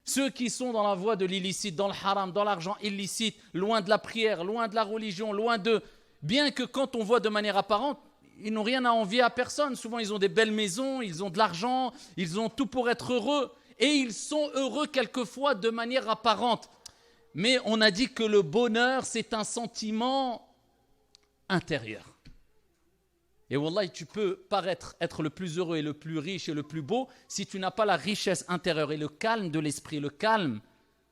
Ceux qui sont dans la voie de l'illicite, dans le haram, dans l'argent illicite, loin de la prière, loin de la religion, loin de... Bien que quand on voit de manière apparente, ils n'ont rien à envier à personne. Souvent, ils ont des belles maisons, ils ont de l'argent, ils ont tout pour être heureux. Et ils sont heureux quelquefois de manière apparente. Mais on a dit que le bonheur, c'est un sentiment intérieur. Et wallahi, tu peux paraître être le plus heureux et le plus riche et le plus beau si tu n'as pas la richesse intérieure et le calme de l'esprit, le calme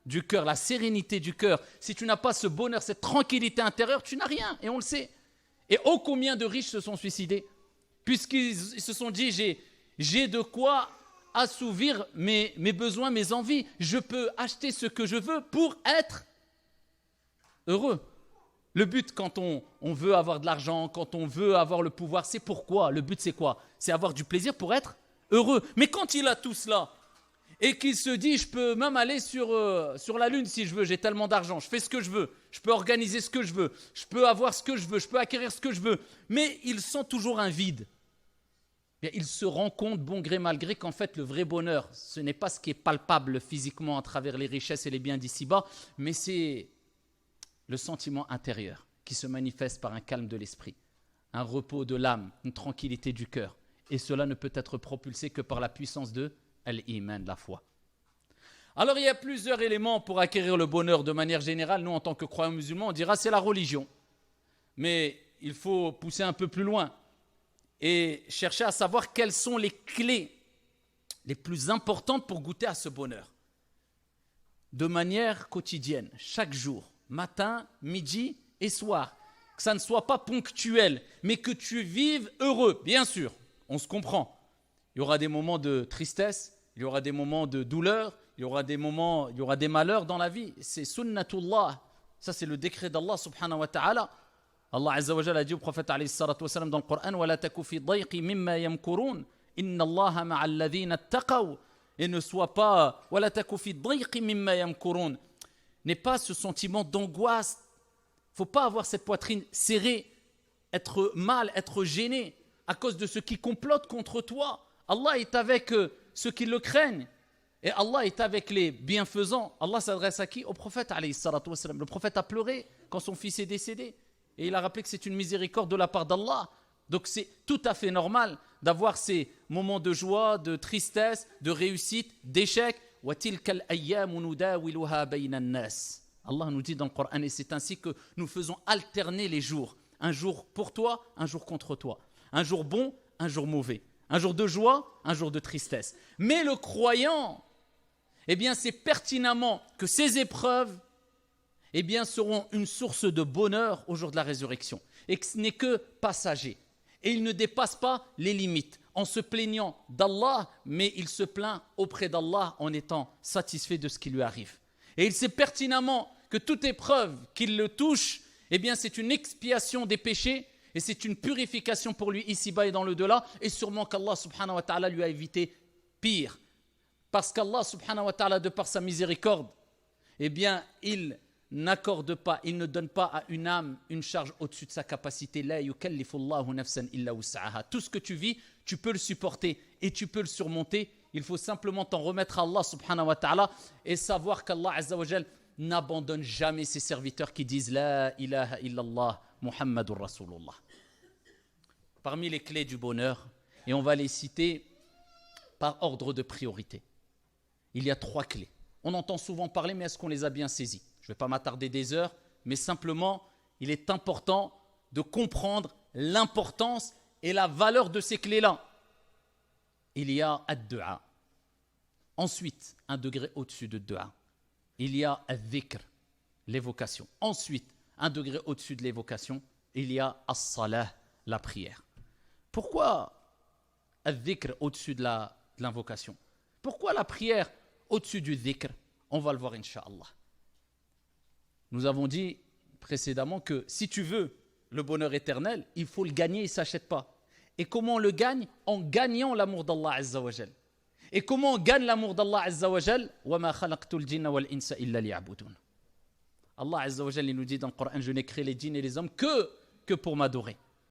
du cœur, la sérénité du cœur. Si tu n'as pas ce bonheur, cette tranquillité intérieure, tu n'as rien, et on le sait. Et oh, combien de riches se sont suicidés, puisqu'ils se sont dit, j'ai de quoi assouvir mes besoins, mes envies. Je peux acheter ce que je veux pour être heureux. Le but, quand on veut avoir de l'argent, quand on veut avoir le pouvoir, c'est pourquoi? Le but, c'est quoi? C'est avoir du plaisir pour être heureux. Mais quand il a tout cela, et qu'il se dit, je peux même aller sur la lune si je veux, j'ai tellement d'argent, je fais ce que je veux, je peux organiser ce que je veux, je peux avoir ce que je veux, je peux acquérir ce que je veux, mais il sent toujours un vide. Bien, il se rend compte, bon gré mal gré, qu'en fait, le vrai bonheur, ce n'est pas ce qui est palpable physiquement à travers les richesses et les biens d'ici-bas, mais c'est le sentiment intérieur qui se manifeste par un calme de l'esprit, un repos de l'âme, une tranquillité du cœur. Et cela ne peut être propulsé que par la puissance de l'iman, la foi. Alors il y a plusieurs éléments pour acquérir le bonheur de manière générale. Nous, en tant que croyants musulmans, on dira c'est la religion. Mais il faut pousser un peu plus loin et chercher à savoir quelles sont les clés les plus importantes pour goûter à ce bonheur. De manière quotidienne, chaque jour, matin, midi et soir. Que ça ne soit pas ponctuel, mais que tu vives heureux. Bien sûr, on se comprend. Il y aura des moments de tristesse, il y aura des moments de douleur, il y aura des malheurs dans la vie. C'est sunnatullah. Ça, c'est le décret d'Allah subhanahu wa ta'ala. Allah azza wa jalla a dit au prophète alayhi salatu wa salam dans le Coran wa la taku fi dayqi mimma yamkurun inna Allaha ma'a alladhina attaqaw. Et ne sois pas wa la taku fi dayqi mimma yamkurun. N'est pas ce sentiment d'angoisse. Il ne faut pas avoir cette poitrine serrée, être mal, être gêné à cause de ceux qui complotent contre toi. Allah est avec ceux qui le craignent. Et Allah est avec les bienfaisants. Allah s'adresse à qui? Au prophète alayhi salatu wa salam. Le prophète a pleuré quand son fils est décédé. Et il a rappelé que c'est une miséricorde de la part d'Allah. Donc c'est tout à fait normal d'avoir ces moments de joie, de tristesse, de réussite, d'échec. Allah nous dit dans le Coran, et c'est ainsi que nous faisons alterner les jours. Un jour pour toi, un jour contre toi. Un jour bon, un jour mauvais. Un jour de joie, un jour de tristesse. Mais le croyant, eh bien, c'est pertinemment que ces épreuves, eh bien, seront une source de bonheur au jour de la résurrection. Et que ce n'est que passager. Et il ne dépasse pas les limites en se plaignant d'Allah, mais il se plaint auprès d'Allah en étant satisfait de ce qui lui arrive. Et il sait pertinemment que toute épreuve qui le touche, eh bien, c'est une expiation des péchés et c'est une purification pour lui ici-bas et dans le delà. Et sûrement qu'Allah subhanahu wa ta'ala lui a évité pire. Parce qu'Allah subhanahu wa ta'ala, de par sa miséricorde, eh bien, il n'accorde pas, il ne donne pas à une âme une charge au-dessus de sa capacité. La yukallifullahu nafsan illa wus'aha. Tout ce que tu vis, tu peux le supporter et tu peux le surmonter. Il faut simplement t'en remettre à Allah subhanahu wa ta'ala et savoir qu'Allah azza wa jal n'abandonne jamais ses serviteurs qui disent La ilaha illallah Muhammadur Rasulullah. Parmi les clés du bonheur, et on va les citer par ordre de priorité, il y a 3 clés. On entend souvent parler, mais est-ce qu'on les a bien saisies? Je ne vais pas m'attarder des heures, mais simplement, il est important de comprendre l'importance et la valeur de ces clés-là. Il y a ad-du'a. Ensuite, un degré au-dessus de du'a, il y a ad-dhikr, l'évocation. Ensuite, un degré au-dessus de l'évocation, il y a as-salah, la prière. Pourquoi ad-dhikr au-dessus de l'invocation? Pourquoi la prière au-dessus du dhikr? On va le voir, incha'Allah. Nous avons dit précédemment que si tu veux le bonheur éternel, il faut le gagner, il ne s'achète pas. Et comment on le gagne? En gagnant l'amour d'Allah Azza wa Jal. Et comment on gagne l'amour d'Allah Azza wa Jal? وَمَا خَلَقْتُ الْجِنَّ وَالْإِنسَ إِلَّا لِيَعْبُدُونَ. Allah Azza wa Jal, il nous dit dans le Coran, je n'ai créé les djinns et les hommes que pour m'adorer.